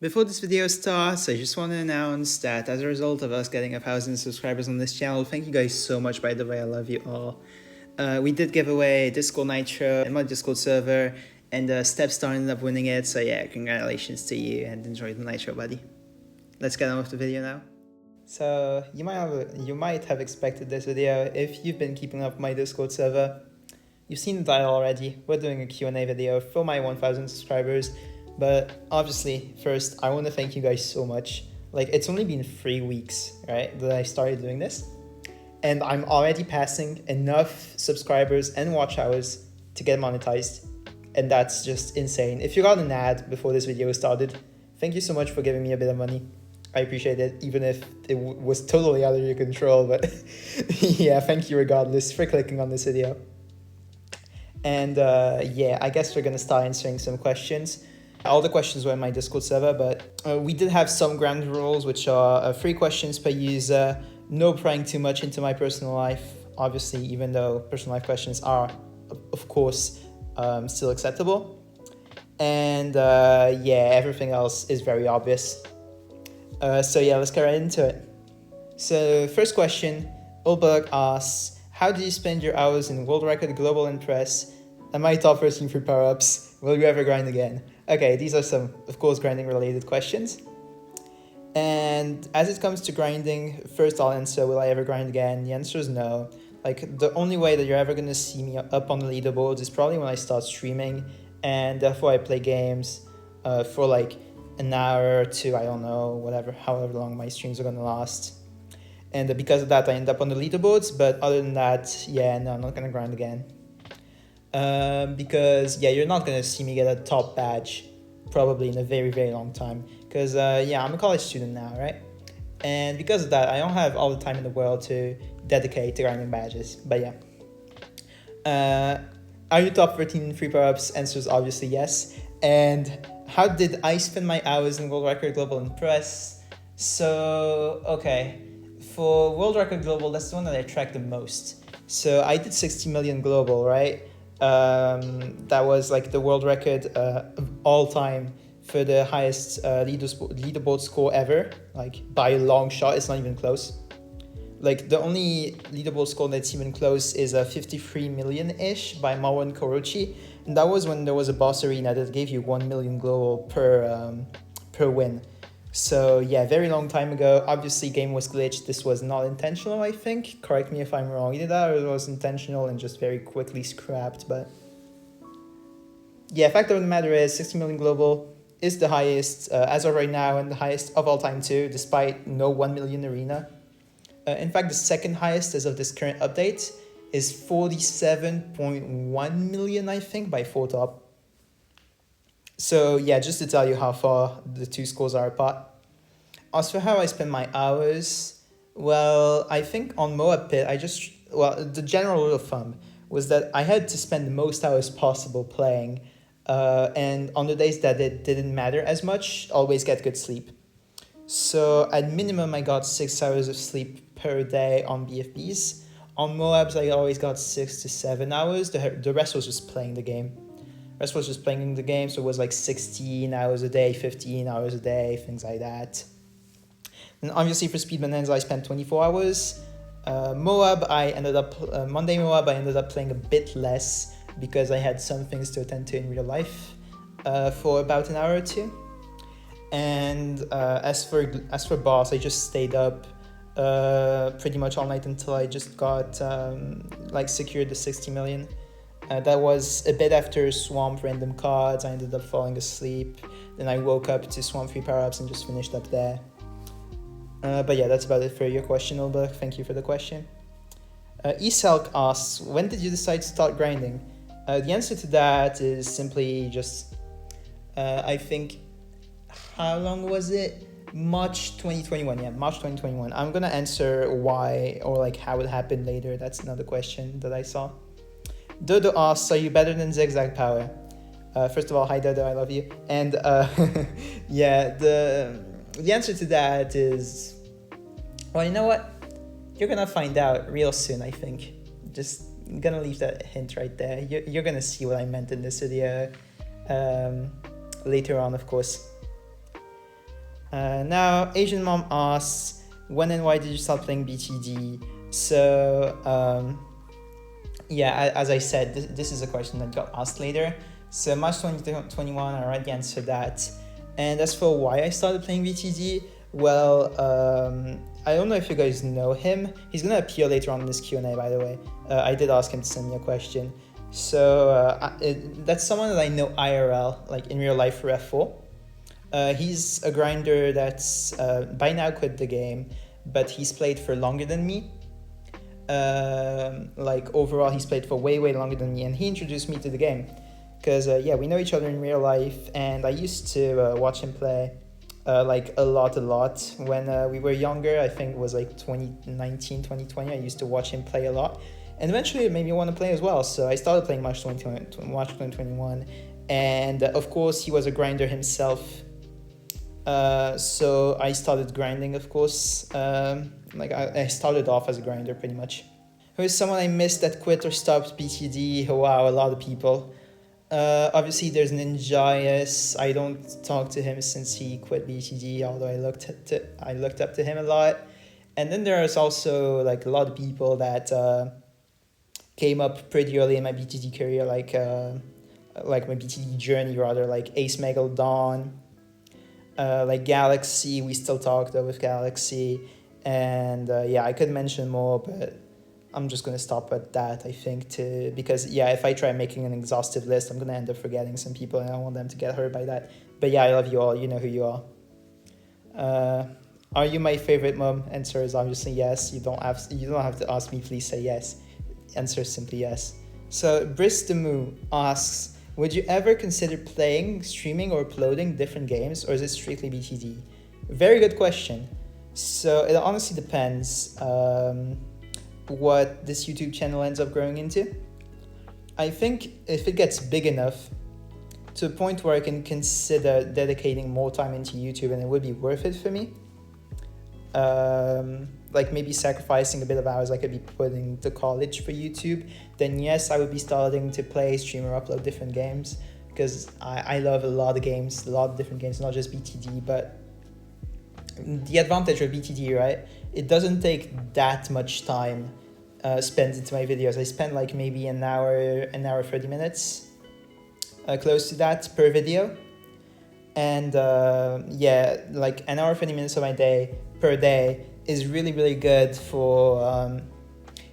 Before this video starts, I just want to announce that as a result of us getting 1,000 subscribers on this channel, thank you guys so much, by the way, I love you all. We did give away Discord Nitro in my Discord server, and Stepstar ended up winning it, so yeah, congratulations to you, and enjoy the Nitro, buddy. Let's get on with the video now. So, you might have expected this video if you've been keeping up my Discord server. You've seen the title already. We're doing a Q&A video for my 1,000 subscribers. But obviously, first, I want to thank you guys so much. Like, it's only been 3 weeks, right, that I started doing this. And I'm already passing enough subscribers and watch hours to get monetized. And that's just insane. If you got an ad before this video started, thank you so much for giving me a bit of money. I appreciate it, even if it was totally out of your control. But yeah, thank you regardless for clicking on this video. And yeah, I guess we're going to start answering some questions. All the questions were in my Discord server, but we did have some ground rules, which are 3 questions per user, no prying too much into my personal life, obviously, even though personal life questions are, of course, still acceptable. And yeah, everything else is very obvious. So yeah, let's get right into it. So first question, Ulberg asks, how do you spend your hours in world record, global, and press? Am I top 13 for power-ups? Will you ever grind again? Okay, these are some, of course, grinding related questions. And as it comes to grinding, first I'll answer, will I ever grind again? The answer is no. Like, the only way that you're ever gonna see me up on the leaderboards is probably when I start streaming, and therefore I play games for like an hour or two, I don't know, whatever, however long my streams are gonna last. And because of that, I end up on the leaderboards, but other than that, yeah, no, I'm not gonna grind again. Because yeah, you're not gonna see me get a top badge probably in a very, very long time, because yeah, I'm a college student now, right? And because of that, I don't have all the time in the world to dedicate to grinding badges. But yeah, are you top 13 in free power-ups? Answer is obviously yes. And how did I spend my hours in world record, global, and press? So okay, for world record global, that's the one that I tracked the most. So I did 60 million global, right? That was like the world record of all time for the highest leaderboard score ever, like by a long shot. It's not even close. Like, the only leaderboard score that's even close is 53 million-ish by Marwan Korochi, and that was when there was a boss arena that gave you 1 million global per win. So yeah, very long time ago. Obviously, game was glitched. This was not intentional, I think. Correct me if I'm wrong. Either that or it was intentional and just very quickly scrapped. But yeah, fact of the matter is 60 million global is the highest as of right now, and the highest of all time too, despite no 1 million arena. In fact, the second highest as of this current update is 47.1 million, I think, by 4top. So yeah, just to tell you how far the two scores are apart. As for how I spend my hours, well, I think on Moab Pit, the general rule of thumb was that I had to spend the most hours possible playing, and on the days that it didn't matter as much, always get good sleep. So at minimum, I got 6 hours of sleep per day on BFBs. On Moabs, I always got 6 to 7 hours. The rest was just playing the game. So it was like 16 hours a day, 15 hours a day, things like that. And obviously for Speed Bonanza, I spent 24 hours. Monday Moab, I ended up playing a bit less because I had some things to attend to in real life for about an hour or two. And as for Boss, I just stayed up pretty much all night until I just got secured the 60 million. That was a bit after Swamp random cards. I ended up falling asleep. Then I woke up to Swamp 3 power-ups and just finished up there. But yeah, that's about it for your question, Ulberg. Thank you for the question. Esalk asks, when did you decide to start grinding? The answer to that is simply just, I think, how long was it? March 2021, yeah, March 2021. I'm gonna answer why or like how it happened later. That's another question that I saw. Dodo asks, are you better than Zigzag Power? First of all, hi Dodo, I love you. And yeah, the answer to that is, well, you know what? You're gonna find out real soon, I think. Just gonna leave that hint right there. You're gonna see what I meant in this video later on, of course. Now, Asian Mom asks, when and why did you start playing BTD? So, yeah, as I said, this is a question that got asked later. So March 2021, I already answered that. And as for why I started playing BTD, well, I don't know if you guys know him. He's gonna appear later on in this Q&A, by the way. I did ask him to send me a question. So that's someone that I know IRL, like in real life for F4. He's a grinder that's by now quit the game, but he's played for longer than me. Like overall, he's played for way longer than me, and he introduced me to the game. Because yeah, we know each other in real life, and I used to watch him play like a lot when we were younger. I think it was like 2019, 2020. I used to watch him play a lot, and eventually it made me want to play as well. So I started playing March 2021, and of course he was a grinder himself. So I started grinding, of course. Like I started off as a grinder pretty much. Who is someone I missed that quit or stopped BTD? Wow, a lot of people. Obviously there's Ninjayas. I don't talk to him since he quit BTD, although I looked up to him a lot. And then there's also like a lot of people that came up pretty early in my BTD career, like my BTD journey rather, like Ace Megal Dawn, like Galaxy. We still talk though with Galaxy, and yeah, I could mention more, but I'm just going to stop at that, I think, because, yeah, if I try making an exhaustive list, I'm going to end up forgetting some people, and I don't want them to get hurt by that. But yeah, I love you all. You know who you are. Are you my favorite mom? Answer is obviously yes. You don't have to ask me, please say yes. Answer is simply yes. So Bristamu asks, would you ever consider playing, streaming, or uploading different games, or is it strictly BTD? Very good question. So it honestly depends what this YouTube channel ends up growing into. I think if it gets big enough to a point where I can consider dedicating more time into YouTube and it would be worth it for me, like maybe sacrificing a bit of hours I could be putting to college for YouTube, then yes, I would be starting to play, stream, or upload different games, because I love a lot of different games, not just BTD. But the advantage of BTD, right, it doesn't take that much time spent into my videos. I spend like maybe an hour 30 minutes, close to that per video. And yeah, like an hour 30 minutes of my day per day is really good for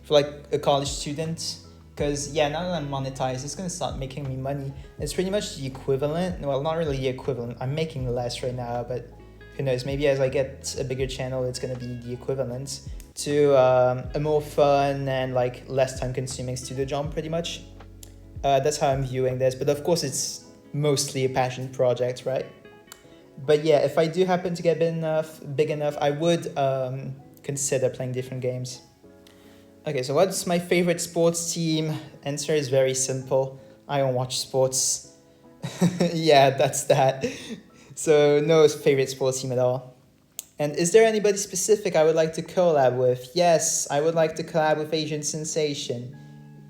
like a college student, because yeah, now that I'm monetized, it's gonna start making me money. It's pretty much the equivalent, well, not really the equivalent, I'm making less right now, but who knows, maybe as I get a bigger channel, it's gonna be the equivalent to a more fun and like less time consuming studio job pretty much. That's how I'm viewing this, but of course it's mostly a passion project, right? But yeah, if I do happen to get big enough, I would consider playing different games. Okay, so what's my favorite sports team? Answer is very simple. I don't watch sports. Yeah, that's that. So no favorite sports team at all. And is there anybody specific I would like to collab with? Yes, I would like to collab with Asian Sensation.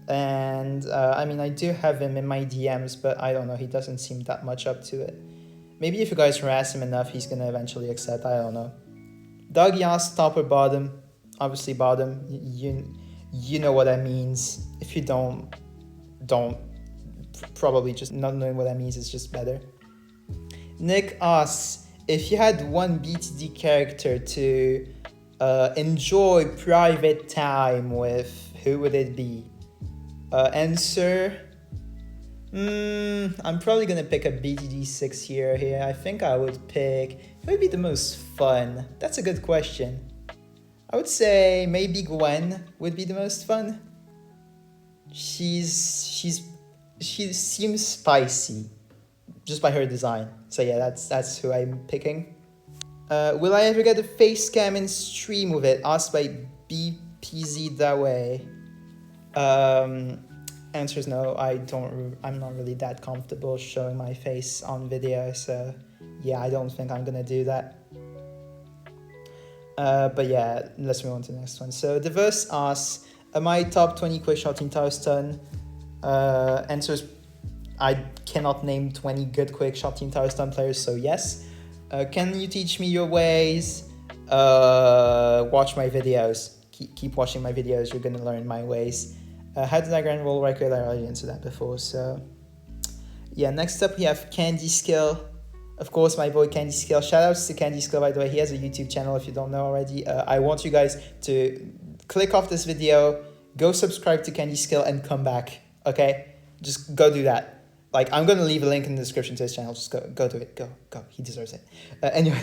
And I mean, I do have him in my DMs, but I don't know, he doesn't seem that much up to it. Maybe if you guys harass him enough, he's gonna eventually accept, I don't know. Doug asks top or bottom. Obviously bottom. You know what that means. If you don't. Probably just not knowing what that means is just better. Nick asks, if you had one BTD character to enjoy private time with, who would it be? Answer, I'm probably gonna pick a BTD 6 here. I think I would pick, who would be the most fun? That's a good question. I would say maybe Gwen would be the most fun. She seems spicy just by her design. So yeah, that's who I'm picking. Will I ever get a face cam in stream with it? Asked by BPZ that way. Answer is no. I'm not really that comfortable showing my face on video, so yeah, I don't think I'm gonna do that. But yeah, let's move on to the next one. So Diverse asks, am I top 20 quick shot in Tower Stun? Answer is, I cannot name 20 good quick shot Team Tower Stun players, so yes. Can you teach me your ways? Watch my videos. Keep watching my videos. You're gonna learn my ways. How did I grind world record? I already answered that before. So yeah, next up we have Candy Skill. Of course, my boy Candy Skill. Shoutouts to Candy Skill, by the way. He has a YouTube channel if you don't know already. I want you guys to click off this video, go subscribe to Candy Skill, and come back. Okay, just go do that. Like, I'm gonna leave a link in the description to his channel. Just go do it. Go. He deserves it. Anyway,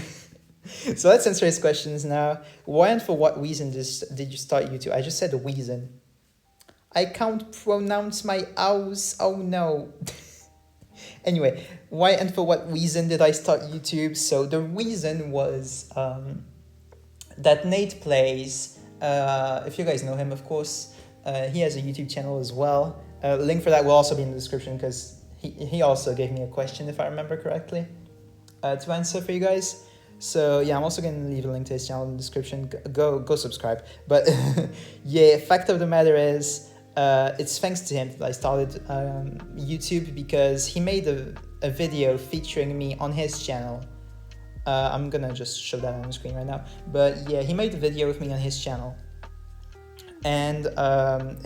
so let's answer his questions now. Why and for what reason did you start YouTube? I just said the reason. I can't pronounce my O's. Oh no. Anyway, why and for what reason did I start YouTube? So the reason was that Nate Plays, if you guys know him, of course, he has a YouTube channel as well. Link for that will also be in the description because he also gave me a question, if I remember correctly, to answer for you guys. So yeah, I'm also going to leave a link to his channel in the description. Go subscribe. But yeah, fact of the matter is, it's thanks to him that I started YouTube, because he made a video featuring me on his channel. I'm gonna just show that on the screen right now. But yeah, he made a video with me on his channel. And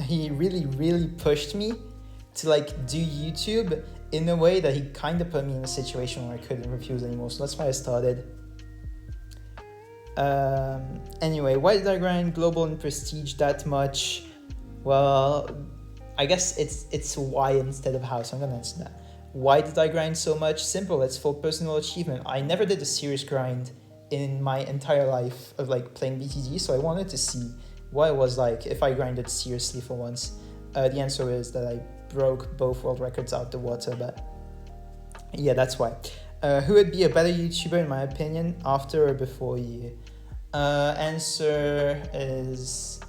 he really pushed me to like do YouTube in a way that he kind of put me in a situation where I couldn't refuse anymore. So that's why I started. Anyway, why did I grind global and prestige that much? Well, I guess it's why instead of how, so I'm gonna answer that. Why did I grind so much? Simple, it's for personal achievement. I never did a serious grind in my entire life of like playing BTG, so I wanted to see what it was like if I grinded seriously for once. The answer is that I broke both world records out the water, but yeah, that's why. Who would be a better YouTuber in my opinion, after or before you? Answer is,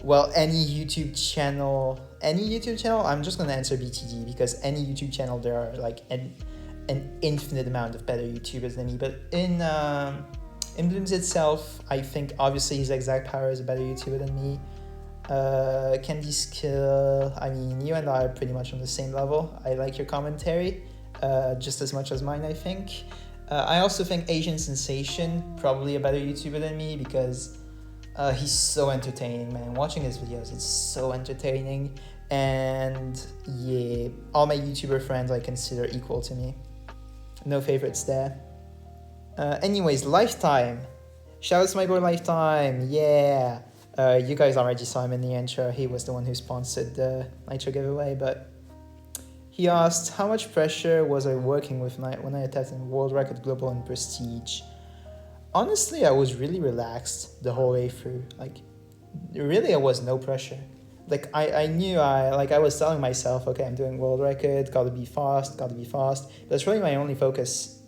well, any YouTube channel. I'm just gonna answer BTG, because any YouTube channel there are like an infinite amount of better YouTubers than me. But in Bloons itself, I think obviously his exact power is a better YouTuber than me. Candy Skill, I mean, you and I are pretty much on the same level. I like your commentary just as much as mine, I think. I also think Asian Sensation, probably a better YouTuber than me, because he's so entertaining, man. Watching his videos, it's so entertaining. And yeah, all my YouTuber friends I consider equal to me. No favorites there. Anyways, Lifetime. Shout out to my boy Lifetime, yeah. You guys already saw him in the intro. He was the one who sponsored the Nitro giveaway, but he asked, how much pressure was I working with when I attempted world record, global, and prestige? Honestly, I was really relaxed the whole way through. Like, really, there was no pressure. Like, I knew I was telling myself, okay, I'm doing world record, gotta be fast. That's really my only focus.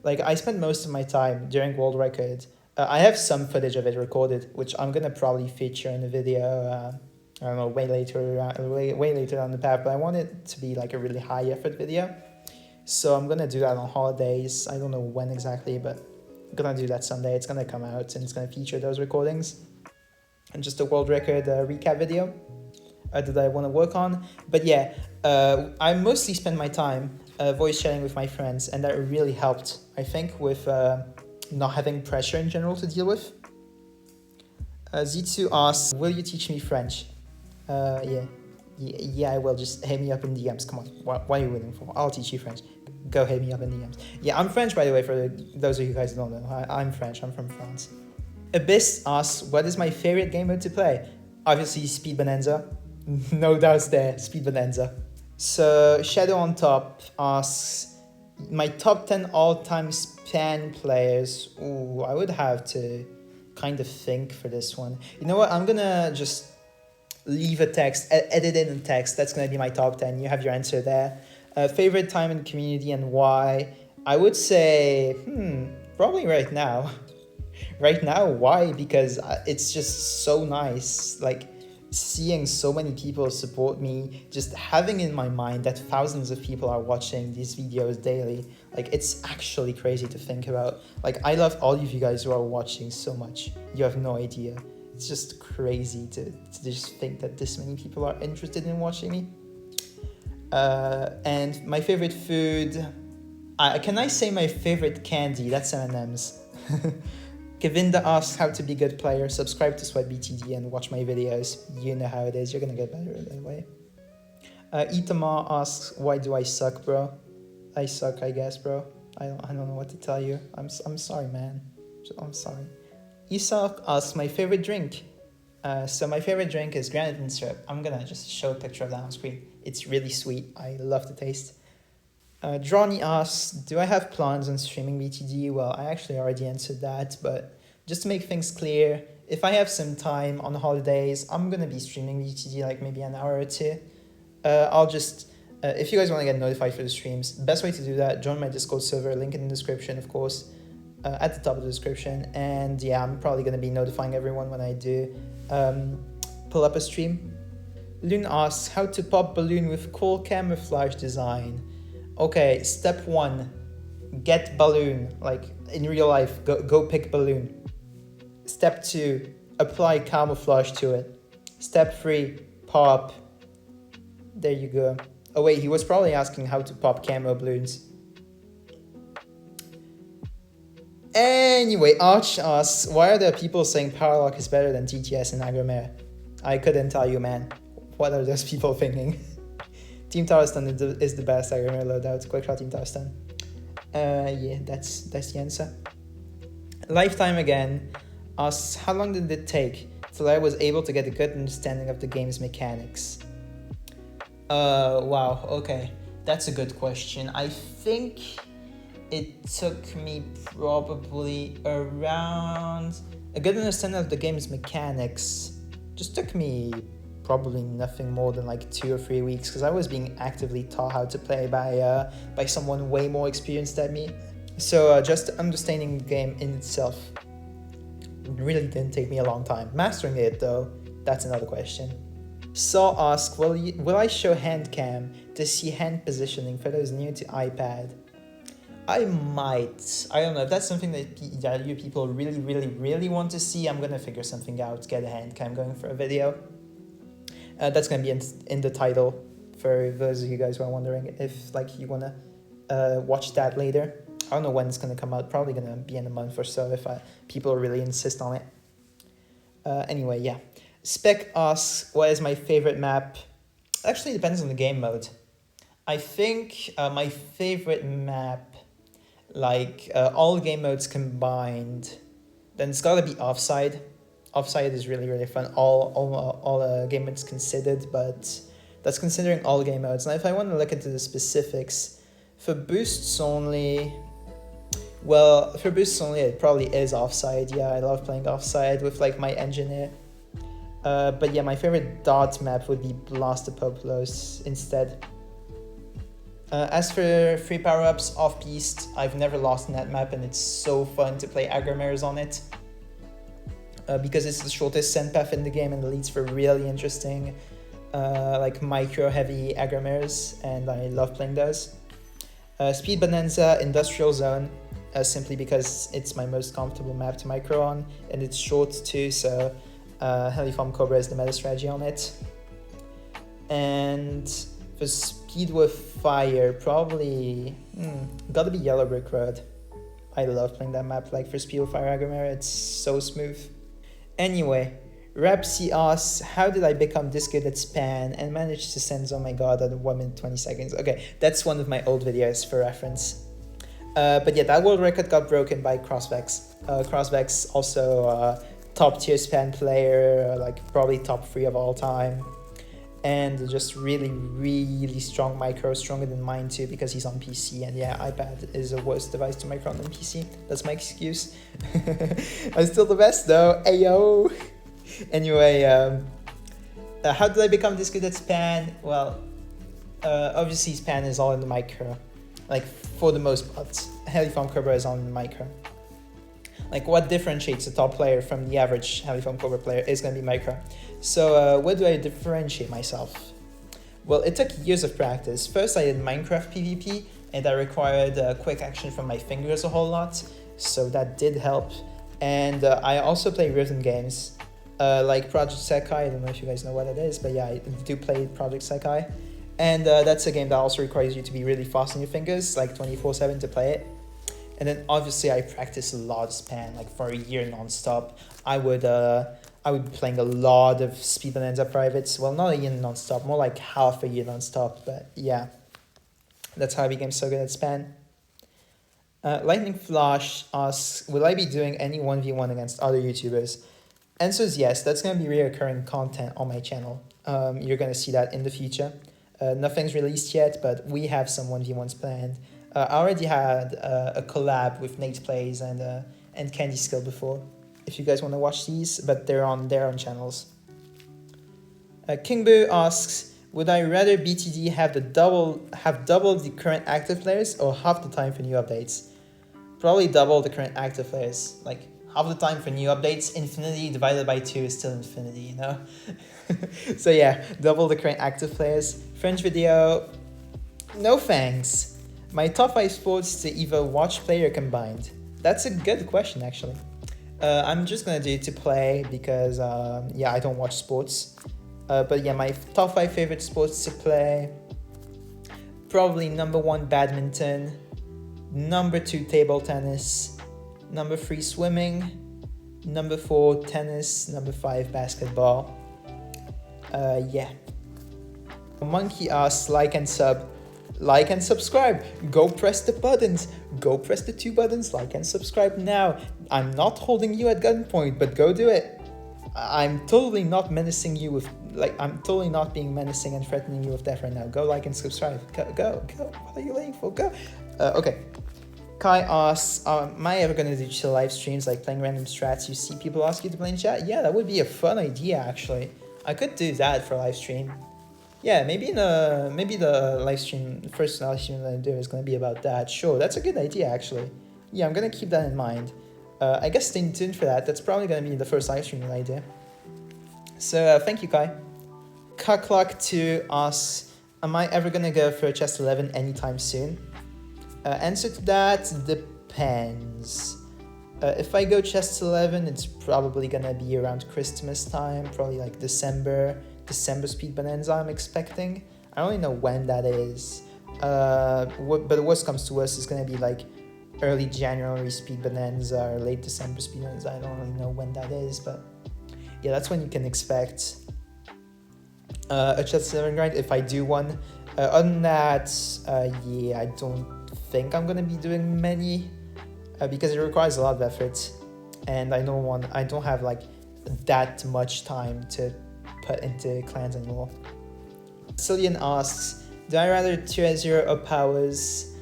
Like, I spent most of my time during world record. I have some footage of it recorded, which I'm gonna probably feature in a video, I don't know, way later on the path, but I want it to be like a really high effort video. So I'm gonna do that on holidays. I don't know when exactly, but I'm gonna do that someday. It's gonna come out and it's gonna feature those recordings. And just a world record recap video that I want to work on. But yeah, I mostly spend my time voice chatting with my friends, and that really helped, I think, with not having pressure in general to deal with. Z2 asks, will you teach me French? Yeah, I will. Just hit me up in DMs. Come on, what are you waiting for? I'll teach you French. Go hit me up in DMs. Yeah, I'm French, by the way, for those of you guys who don't know. I'm French. I'm from France. Abyss asks, what is my favorite game mode to play? Obviously, Speed Bonanza. No doubts there, Speed Bonanza. So, Shadow on Top asks, my top 10 all-time span players. Ooh, I would have to kind of think for this one. You know what? I'm gonna just leave a text, edit in a text. That's gonna be my top 10. You have your answer there. Favorite time in community and why? I would say, probably right now. Right now, why? Because it's just so nice, like seeing so many people support me, just having in my mind that thousands of people are watching these videos daily. Like, it's actually crazy to think about. Like, I love all of you guys who are watching so much. You have no idea. It's just crazy to just think that this many people are interested in watching me. And my favorite food, Can I say my favorite candy? That's M&M's. Kavinda asks how to be good player. Subscribe to SweatBTD and watch my videos. You know how it is. You're gonna get better that way. Itamar asks, why do I suck, bro? I suck, I guess, bro. I don't know what to tell you. I'm sorry, man. I'm sorry. Isak asks my favorite drink. So my favorite drink is granite and syrup. I'm gonna just show a picture of that on screen. It's really sweet. I love the taste. Drawny asks, do I have plans on streaming BTD? Well, I actually already answered that, but just to make things clear, if I have some time on holidays, I'm gonna be streaming BTD like maybe an hour or two. I'll just, if you guys want to get notified for the streams, best way to do that, join my Discord server, link in the description, of course, at the top of the description. And yeah, I'm probably gonna be notifying everyone when I do pull up a stream. Loon asks, how to pop balloon with cool camouflage design. Okay, step 1, get balloon, like in real life, go pick balloon. Step 2, apply camouflage to it. Step 3, pop. There you go. Oh wait, he was probably asking how to pop camo balloons. Anyway, Arch asks, why are there people saying Powerlock is better than TTS and Agromare? I couldn't tell you, man. What are those people thinking? Team Tower Stun is the best Agromare loadout. Quick shot Team Tower Stun. Yeah, that's the answer. Lifetime again asks, how long did it take till I was able to get a good understanding of the game's mechanics? Wow, okay. That's a good question. I think it took me probably around a good understanding of the game's mechanics. Just took me probably nothing more than like 2 or 3 weeks, because I was being actively taught how to play by someone way more experienced than me. So just understanding the game in itself really didn't take me a long time. Mastering it though, that's another question. Saw asks, will I show hand cam to see hand positioning for those new to iPad? I might. I don't know if that's something that you people really want to see. I'm gonna figure something out, get a hand cam going for a video. That's gonna be in the title for those of you guys who are wondering if like you wanna watch that later. I don't know when it's gonna come out. Probably gonna be in a month or so if people really insist on it. Anyway, yeah. Spec asks, what is my favorite map? Actually, it depends on the game mode. I think my favorite map, like all game modes combined, then it's gotta be Offside. Offside is really fun. All game modes considered, but that's considering all game modes. Now, if I want to look into the specifics, for boosts only, well, for boosts only, it probably is Offside. Yeah, I love playing Offside with like my engineer. But yeah, my favorite dot map would be Blastopoplos instead. As for free power-ups, Off-Piste, I've never lost in that map, and it's so fun to play Agromares on it. Because it's the shortest send path in the game and leads for really interesting like micro-heavy Agromares, and I love playing those. Speed Bonanza, Industrial Zone, simply because it's my most comfortable map to micro on, and it's short too, so Heliform Cobra is the meta strategy on it. And for Speed with Fire, probably gotta be Yellow Brick Road. I love playing that map, like for Speed with Fire Agromare, it's so smooth. Anyway, Rapsy asks, how did I become this good at Span and manage to send oh my god at 1 minute 20 seconds? Okay, that's one of my old videos for reference. But yeah, that world record got broken by Crossvex. Crossvex also top tier Span player, like probably top 3 of all time. And just really strong micro, stronger than mine too, because he's on PC, and yeah, iPad is a worse device to micro on than PC. That's my excuse. I'm still the best though, ayo! Anyway, how did I become this good at Span? Well, obviously Span is all in the micro, like for the most part. Heliform Cobra is on the micro. Like what differentiates a top player from the average Heliform Cobra player is going to be micro. So where do I differentiate myself? Well, it took years of practice. First I did Minecraft PvP, and that required quick action from my fingers a whole lot, so that did help. And I also play rhythm games, like Project Sekai. I don't know if you guys know what it is, but yeah, I do play Project Sekai. And that's a game that also requires you to be really fast on your fingers, like 24/7 to play it. And then obviously I practiced a lot of Span, like for a year non-stop. I would be playing a lot of Speed Bonanza privates. Well, not a year non-stop, more like half a year non-stop, but yeah. That's how I became so good at Span. Lightning Flash asks, will I be doing any 1v1 against other YouTubers? Answer is yes, that's going to be reoccurring content on my channel. You're going to see that in the future. Nothing's released yet, but we have some 1v1s planned. I already had a collab with Nate Plays and Candy Skill before, if you guys want to watch these, but they're on their own channels. King Boo asks, would I rather BTD have double the current active players or half the time for new updates? Probably double the current active players. Like half the time for new updates, infinity divided by 2 is still infinity, you know? So yeah, double the current active players. French video, no thanks. My top 5 sports to either watch, play, or combined. That's a good question, actually. I'm just gonna do to play because, yeah, I don't watch sports. But yeah, my top 5 favorite sports to play. Probably number 1, badminton. Number 2, table tennis. Number 3, swimming. Number 4, tennis. Number 5, basketball. Yeah. Monkey asks, like and sub. Like and subscribe. Go press the buttons. Go press the 2 buttons. Like and subscribe now. I'm not holding you at gunpoint, but go do it. I'm totally not menacing you with, like, I'm totally not being menacing and threatening you with death right now. Go like and subscribe. Go. What are you waiting for? Go. Okay. Kai asks, am I ever gonna do chill live streams, like playing random strats you see people ask you to play in chat? Yeah, that would be a fun idea, actually. I could do that for a live stream. Yeah, maybe the live stream, the first live stream that I do is gonna be about that. Sure, that's a good idea, actually. Yeah, I'm gonna keep that in mind. I guess stay tuned for that. That's probably gonna be the first live stream that I do. So thank you, Kai. Kakluck2 asks, am I ever gonna go for chest 11 anytime soon? Answer to that depends. If I go chest 11, it's probably gonna be around Christmas time, probably like December Speed Bonanza I'm expecting. I don't really know when that is. But the worst comes to worst, is gonna be like early January Speed Bonanza or late December Speed Bonanza. I don't really know when that is, but yeah, that's when you can expect a chest 11 grind if I do one. Other than that, yeah, I don't think I'm gonna be doing many because it requires a lot of effort, and I don't have like that much time to put into clans anymore. Cillian asks, do I rather 2-0 or powers?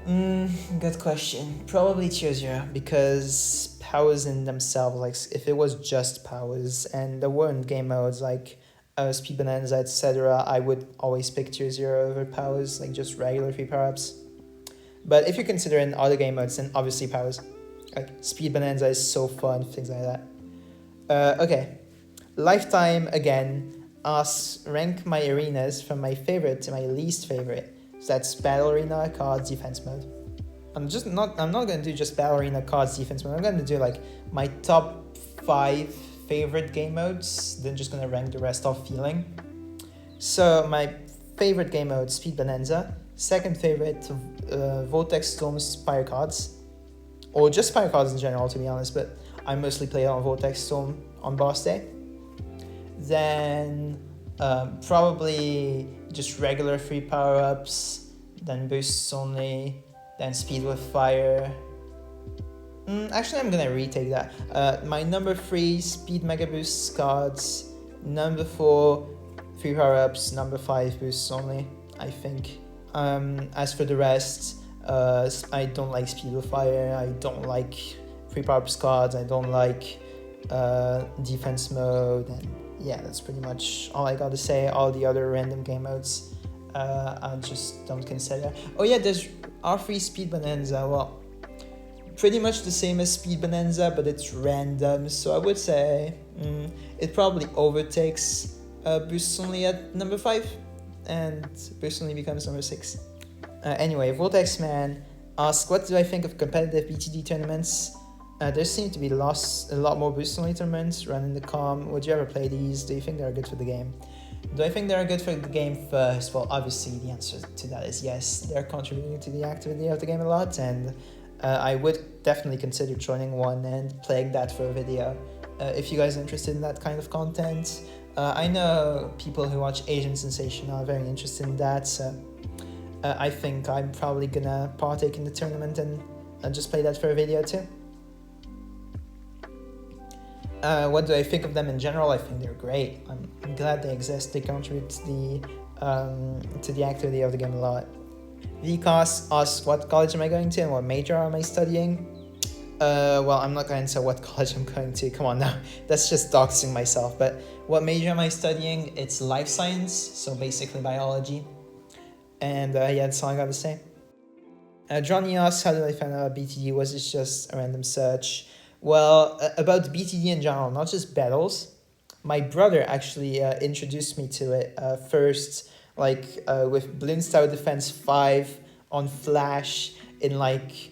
Good question. Probably 2-0, because powers in themselves, like if it was just powers and there weren't game modes like Speed Bonanza, etc., I would always pick 2-0 over powers, like just regular free power-ups. But if you consider in other game modes, then obviously powers. Like Speed Bonanza is so fun, things like that. Okay. Lifetime again asks, rank my arenas from my favorite to my least favorite. So that's Battle Arena, Cards, Defense mode. I'm not gonna do just Battle Arena, Cards, Defense mode. I'm gonna do like my top 5 favorite game modes, then just gonna rank the rest off feeling. So my favorite game mode, Speed Bonanza. Second favorite, Vortex Storm Spire Cards. Or just Spire Cards in general, to be honest, but I mostly play on Vortex Storm on boss day. Then probably just regular free power-ups, then boosts only, then speed with fire. Actually, I'm gonna retake that. My number 3, speed mega boosts cards. Number 4, free power-ups. Number 5, boosts only, I think. As for the rest, I don't like speed with fire. I don't like free power-ups cards. I don't like defense mode, and yeah, that's pretty much all I gotta say. All the other random game modes, I just don't consider. Oh yeah, there's R3 Speed Bonanza. Well, pretty much the same as Speed Bonanza, but it's random. So I would say it probably overtakes Boosts Only at number 5, and Boosts Only becomes number 6. Anyway, Vortex Man asks, what do I think of competitive BTD tournaments? There seem to be a lot more Boost Only tournaments run in the com. Would you ever play these? Do you think they're good for the game? Do I think they're good for the game first? Well, obviously the answer to that is yes. They're contributing to the activity of the game a lot, and I would definitely consider joining one and playing that for a video. If you guys are interested in that kind of content. I know people who watch Asian Sensation are very interested in that, so I think I'm probably gonna partake in the tournament and just play that for a video too. What do I think of them in general? I think they're great. I'm glad they exist. They contribute to the activity of the game a lot. Vikas asks, what college am I going to and what major am I studying? Well, I'm not going to say what college I'm going to. Come on now, that's just doxing myself. But what major am I studying? It's life science, so basically biology. And yeah, that's all I gotta say. Johnny asks, how did I find out about BTD? Was it just a random search? Well, about BTD in general, not just battles. My brother actually introduced me to it first, like with Bloons Tower Defense 5 on Flash in like,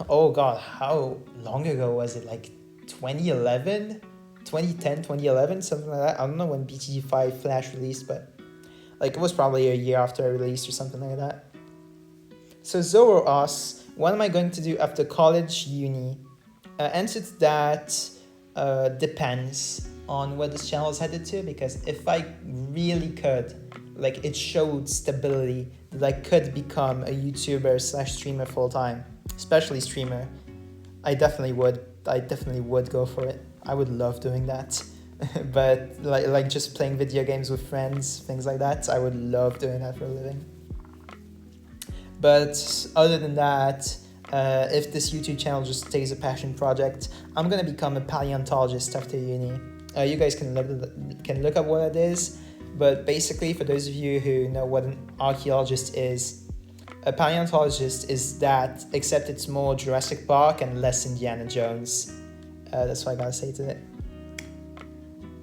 oh god, how long ago was it? Like 2011? 2010, 2011, something like that. I don't know when BTD 5 Flash released, but like it was probably a year after I released or something like that. So Zoro asks, what am I going to do after college, uni? Answer to that depends on where this channel is headed to, because if I really could, like it showed stability that I could become a YouTuber / streamer full time, especially streamer, I definitely would go for it. I would love doing that. But like just playing video games with friends, things like that, I would love doing that for a living. But other than that, if this YouTube channel just stays a passion project, I'm gonna become a paleontologist after uni. You guys can look up what it is, but basically for those of you who know what an archaeologist is, a paleontologist is that, except it's more Jurassic Park and less Indiana Jones. That's what I gotta say to it.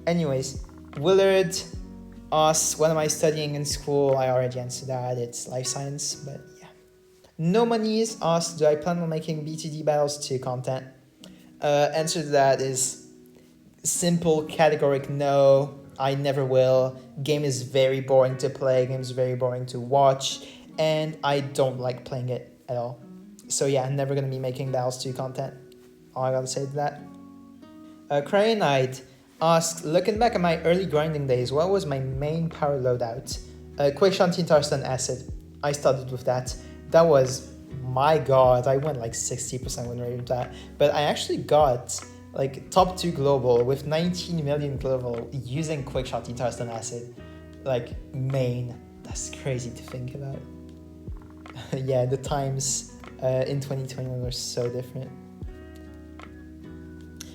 Anyways, Willard asks, what am I studying in school? I already answered that, it's life science, but yeah. No Monies asks, do I plan on making BTD Battles 2 content? Answer to that is simple, categoric no, I never will. Game is very boring to play, game is very boring to watch, and I don't like playing it at all. So yeah, I'm never gonna be making Battles 2 content. All I gotta say to that. Crayonite asks, looking back at my early grinding days, what was my main power loadout? Quick Shanty Tungsten Acid. I started with that. That was, my god, I went like 60% win rate with that. But I actually got like top 2 global with 19 million global using Quick Shanty Tungsten Acid. Like main, that's crazy to think about. Yeah, the times in 2021 were so different.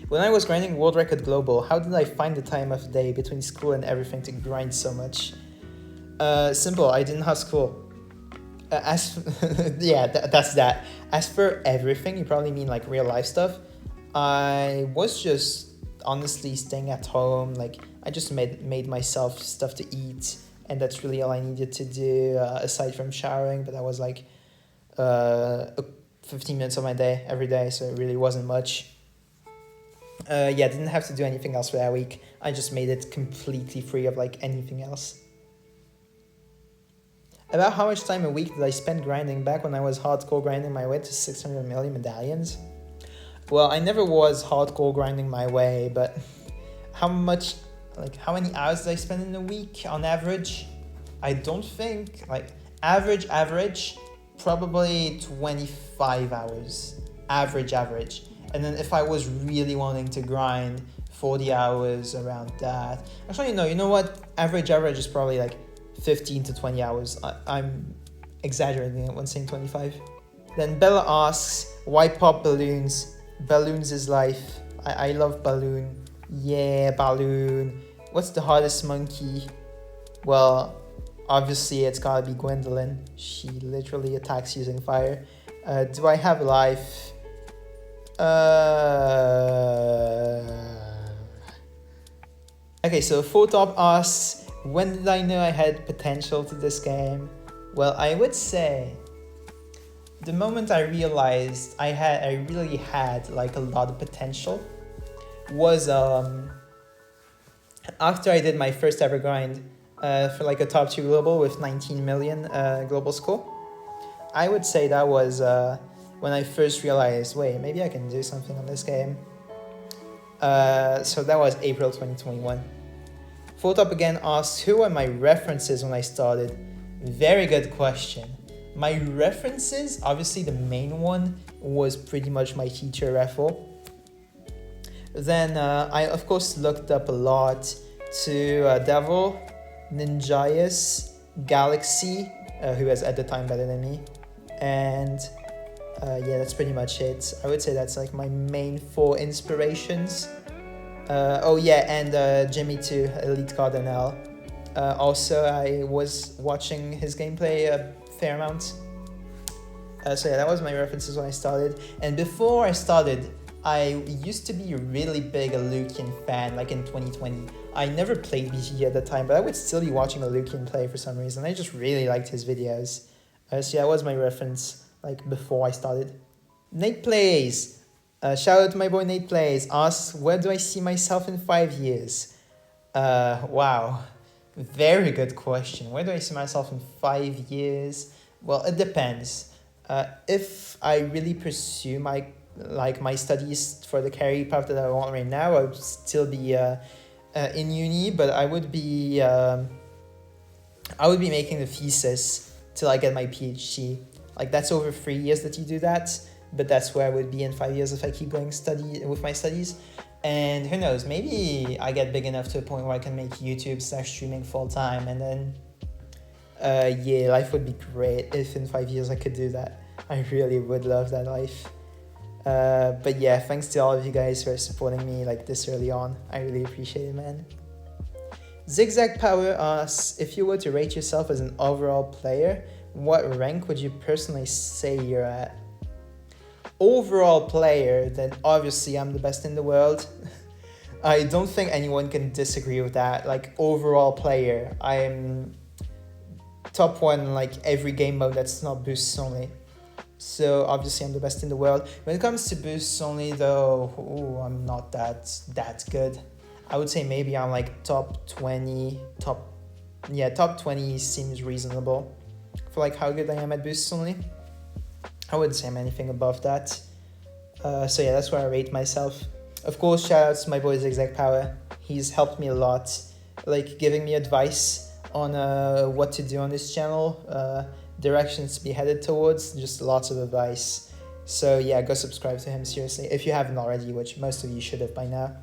When I was grinding World Record Global, how did I find the time of day between school and everything to grind so much? Simple, I didn't have school. Yeah, that's that. As for everything, you probably mean like real life stuff. I was just honestly staying at home. Like I just made myself stuff to eat, and that's really all I needed to do aside from showering. But that was like 15 minutes of my day every day, so it really wasn't much. Yeah, didn't have to do anything else for that week. I just made it completely free of like anything else. About how much time a week did I spend grinding back when I was hardcore grinding my way to 600 million medallions? Well, I never was hardcore grinding my way, but how many hours did I spend in a week on average? I don't think, like average, probably 25 hours, average. And then if I was really wanting to grind, 40 hours, around that. Actually, no, you know what? Average is probably like 15 to 20 hours. I'm exaggerating it when saying 25. Then Bella asks, why pop balloons? Balloons is life. I love Balloon. Yeah, Balloon. What's the hardest monkey? Well, obviously it's gotta be Gwendolyn. She literally attacks using fire. Do I have life? Okay, so Photop asks, when did I know I had potential to this game? Well, I would say the moment I realized I really had like a lot of potential was after I did my first ever grind for like a top 2 global with 19 million global score. I would say that was when I first realized, wait, maybe I can do something on this game. So that was April 2021. Full Top again asks, who were my references when I started? Very good question. My references, obviously the main one was pretty much my teacher Raffle. Then I of course looked up a lot to Devil, Ninjayas, Galaxy, who was at the time better than me, and yeah, that's pretty much it. I would say that's like my main 4 inspirations. Oh yeah, and Jimmy too, Elite Cardinal. Also, I was watching his gameplay a fair amount. So yeah, that was my references when I started. And before I started, I used to be a really big Lucian fan, like in 2020. I never played BG at the time, but I would still be watching Lucian play for some reason. I just really liked his videos. So yeah, that was my reference, like before I started. Nate Plays. Shout out to my boy Nate Plays. Asks, where do I see myself in 5 years? Wow. Very good question. Where do I see myself in 5 years? Well, it depends. If I really pursue my studies for the career path that I want right now, I would still be in uni, but I would be making the thesis till I get my PhD. Like that's over 3 years that you do that, but that's where I would be in 5 years if I keep going with my studies. And who knows, maybe I get big enough to a point where I can make YouTube streaming full time, and then yeah, life would be great if in 5 years I could do that. I really would love that life. But yeah, thanks to all of you guys for supporting me like this early on. I really appreciate it, man. Zigzag Power asks, if you were to rate yourself as an overall player, what rank would you personally say you're at? Overall player, then obviously I'm the best in the world. I don't think anyone can disagree with that. Like overall player, I'm top 1 like every game mode that's not boosts only. So obviously I'm the best in the world. When it comes to boosts only though, ooh, I'm not that good. I would say maybe I'm like top 20, top 20 seems reasonable for like how good I am at boosts only. I wouldn't say I'm anything above that. So yeah, that's where I rate myself. Of course, shout outs to my boy Zigzag Power. He's helped me a lot, like giving me advice on what to do on this channel, directions to be headed towards, just lots of advice. So yeah, go subscribe to him, seriously, if you haven't already, which most of you should have by now.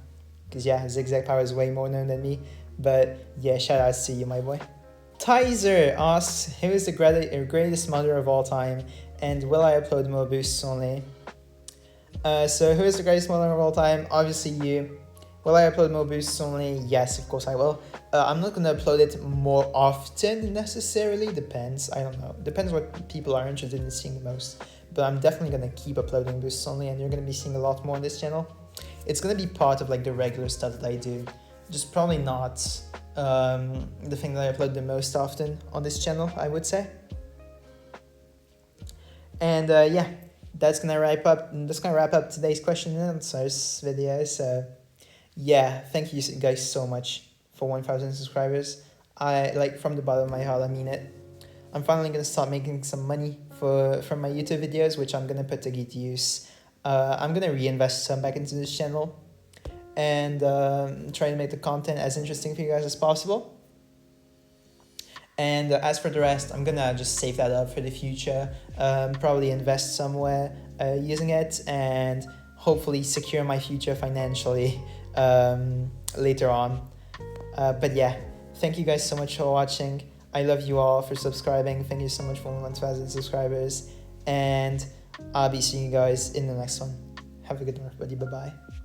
Because yeah, Zigzag Power is way more known than me. But yeah, shout outs to you, my boy. Tizer asks, who is the greatest modder of all time? And will I upload more boosts only? So who is the greatest modder of all time? Obviously you. Will I upload more boosts only? Yes, of course I will. I'm not going to upload it more often necessarily. Depends. I don't know. Depends what people are interested in seeing the most. But I'm definitely going to keep uploading boosts only, and you're going to be seeing a lot more on this channel. It's going to be part of like the regular stuff that I do. Just probably not the thing that I upload the most often on this channel, I would say. And yeah, that's gonna wrap up today's question and answers video. So yeah, thank you guys so much for 1,000 subscribers. I like, from the bottom of my heart, I mean it. I'm finally gonna start making some money from my YouTube videos, which I'm gonna put to good use. I'm gonna reinvest some back into this channel and try to make the content as interesting for you guys as possible. And as for the rest, I'm gonna just save that up for the future, probably invest somewhere using it, and hopefully secure my future financially later on. But yeah, thank you guys so much for watching. I love you all for subscribing. Thank you so much for 1,000 subscribers, and I'll be seeing you guys in the next one. Have a good one, everybody. Bye-bye.